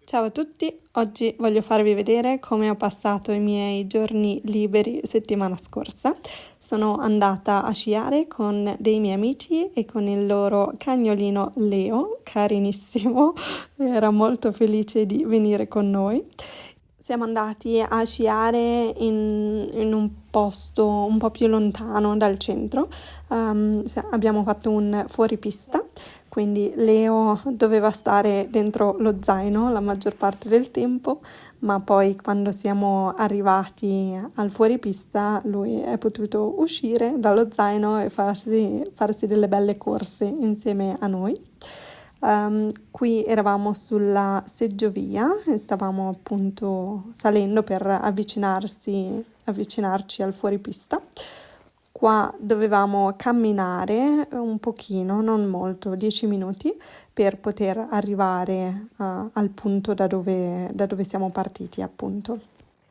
Ciao a tutti, oggi voglio farvi vedere come ho passato i miei giorni liberi settimana scorsa. Sono andata a sciare con dei miei amici e con il loro cagnolino Leo, carinissimo, era molto felice di venire con noi. Siamo andati a sciare in un posto un po' più lontano dal centro. Abbiamo fatto un fuoripista, quindi Leo doveva stare dentro lo zaino la maggior parte del tempo, ma poi quando siamo arrivati al fuoripista lui è potuto uscire dallo zaino e farsi delle belle corse insieme a noi. Qui eravamo sulla seggiovia e stavamo appunto salendo per avvicinarci al fuoripista. Qua dovevamo camminare un pochino, non molto, 10 minuti, per poter arrivare al punto da dove siamo partiti, appunto.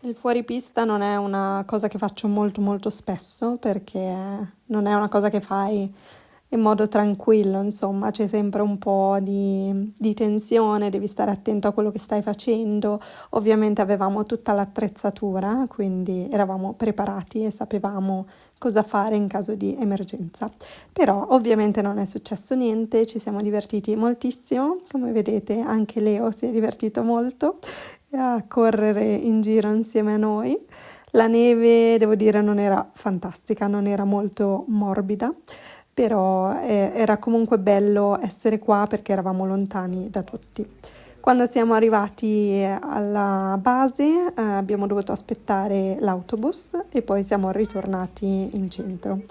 Il fuoripista non è una cosa che faccio molto molto spesso perché non è una cosa che fai in modo tranquillo, insomma, c'è sempre un po' di tensione, devi stare attento a quello che stai facendo. Ovviamente avevamo tutta l'attrezzatura, quindi eravamo preparati e sapevamo cosa fare in caso di emergenza. Però ovviamente non è successo niente, ci siamo divertiti moltissimo, come vedete anche Leo si è divertito molto a correre in giro insieme a noi. La neve, devo dire, non era fantastica, non era molto morbida, però era comunque bello essere qua perché eravamo lontani da tutti. Quando siamo arrivati alla base abbiamo dovuto aspettare l'autobus e poi siamo ritornati in centro.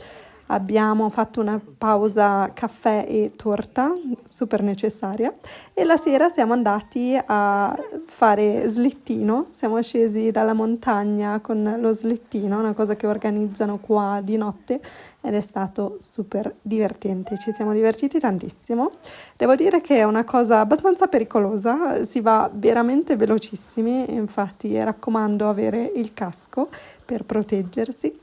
Abbiamo fatto una pausa caffè e torta, super necessaria, e la sera siamo andati a fare slittino. Siamo scesi dalla montagna con lo slittino, una cosa che organizzano qua di notte, ed è stato super divertente. Ci siamo divertiti tantissimo. Devo dire che è una cosa abbastanza pericolosa, si va veramente velocissimi, infatti raccomando avere il casco per proteggersi.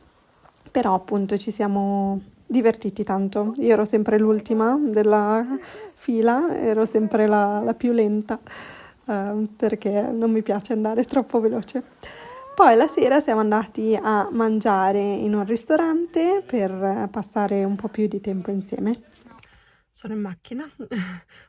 Però appunto ci siamo divertiti tanto. Io ero sempre l'ultima della fila, ero sempre la più lenta perché non mi piace andare troppo veloce. Poi la sera siamo andati a mangiare in un ristorante per passare un po' più di tempo insieme. Sono in macchina,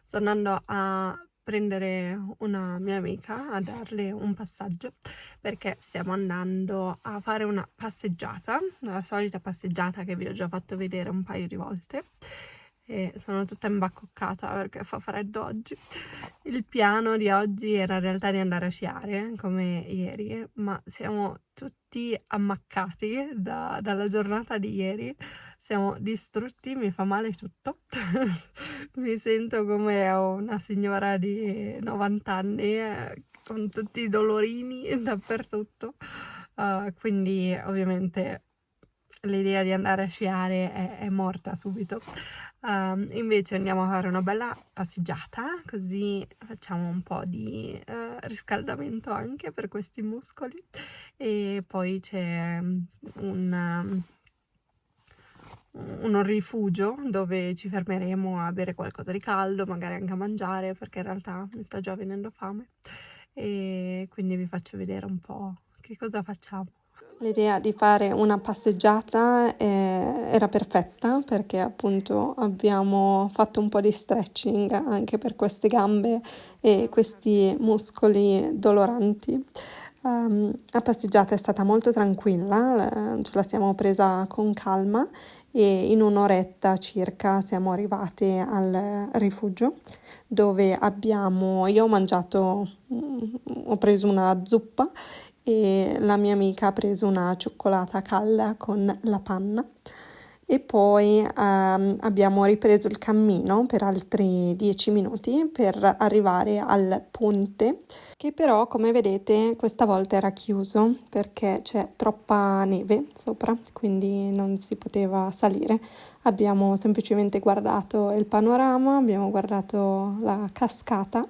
sto andando a prendere una mia amica, a darle un passaggio, perché stiamo andando a fare una passeggiata, la solita passeggiata che vi ho già fatto vedere un paio di volte. E sono tutta imbacuccata perché fa freddo oggi. Il piano di oggi era in realtà di andare a sciare, come ieri, ma siamo tutti ammaccati dalla giornata di ieri. Siamo distrutti, mi fa male tutto. Mi sento come una signora di 90 anni con tutti i dolorini dappertutto. Quindi ovviamente l'idea di andare a sciare è morta subito. Invece andiamo a fare una bella passeggiata, così facciamo un po' di riscaldamento anche per questi muscoli. E poi c'è un rifugio dove ci fermeremo a bere qualcosa di caldo, magari anche a mangiare, perché in realtà mi sta già venendo fame. E quindi vi faccio vedere un po' che cosa facciamo. L'idea di fare una passeggiata era perfetta perché appunto abbiamo fatto un po' di stretching anche per queste gambe e questi muscoli doloranti. La passeggiata è stata molto tranquilla, ce la siamo presa con calma e in un'oretta circa siamo arrivate al rifugio dove io ho mangiato, ho preso una zuppa e la mia amica ha preso una cioccolata calda con la panna e poi abbiamo ripreso il cammino per altri 10 minuti per arrivare al ponte, che però come vedete questa volta era chiuso perché c'è troppa neve sopra, quindi non si poteva salire. Abbiamo semplicemente guardato il panorama, abbiamo guardato la cascata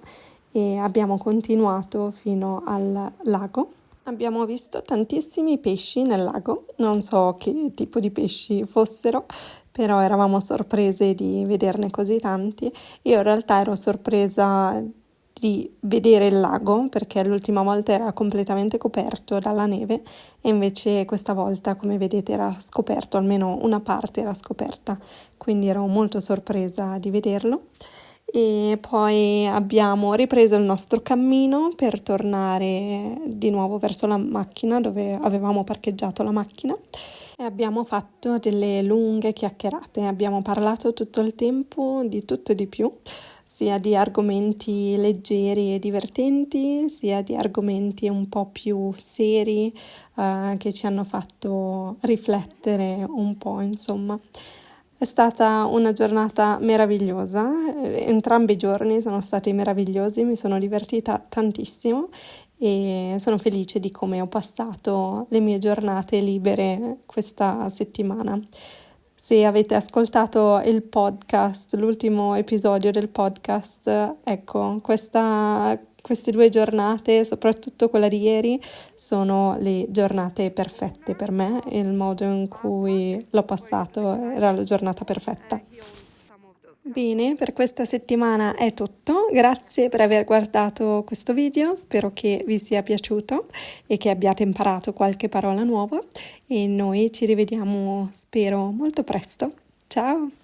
e abbiamo continuato fino al lago. Abbiamo visto tantissimi pesci nel lago, non so che tipo di pesci fossero, però eravamo sorprese di vederne così tanti. Io in realtà ero sorpresa di vedere il lago, perché l'ultima volta era completamente coperto dalla neve e invece questa volta, come vedete, era scoperto, almeno una parte era scoperta, quindi ero molto sorpresa di vederlo. E poi abbiamo ripreso il nostro cammino per tornare di nuovo verso la macchina dove avevamo parcheggiato la macchina e abbiamo fatto delle lunghe chiacchierate. Abbiamo parlato tutto il tempo di tutto e di più, sia di argomenti leggeri e divertenti, sia di argomenti un po' più seri, che ci hanno fatto riflettere un po', insomma. È stata una giornata meravigliosa, entrambi i giorni sono stati meravigliosi, mi sono divertita tantissimo e sono felice di come ho passato le mie giornate libere questa settimana. Se avete ascoltato il podcast, l'ultimo episodio del podcast, ecco, queste 2 giornate, soprattutto quella di ieri, sono le giornate perfette per me. Il modo in cui l'ho passato era la giornata perfetta. Bene, per questa settimana è tutto. Grazie per aver guardato questo video, spero che vi sia piaciuto e che abbiate imparato qualche parola nuova e noi ci rivediamo, spero, molto presto. Ciao!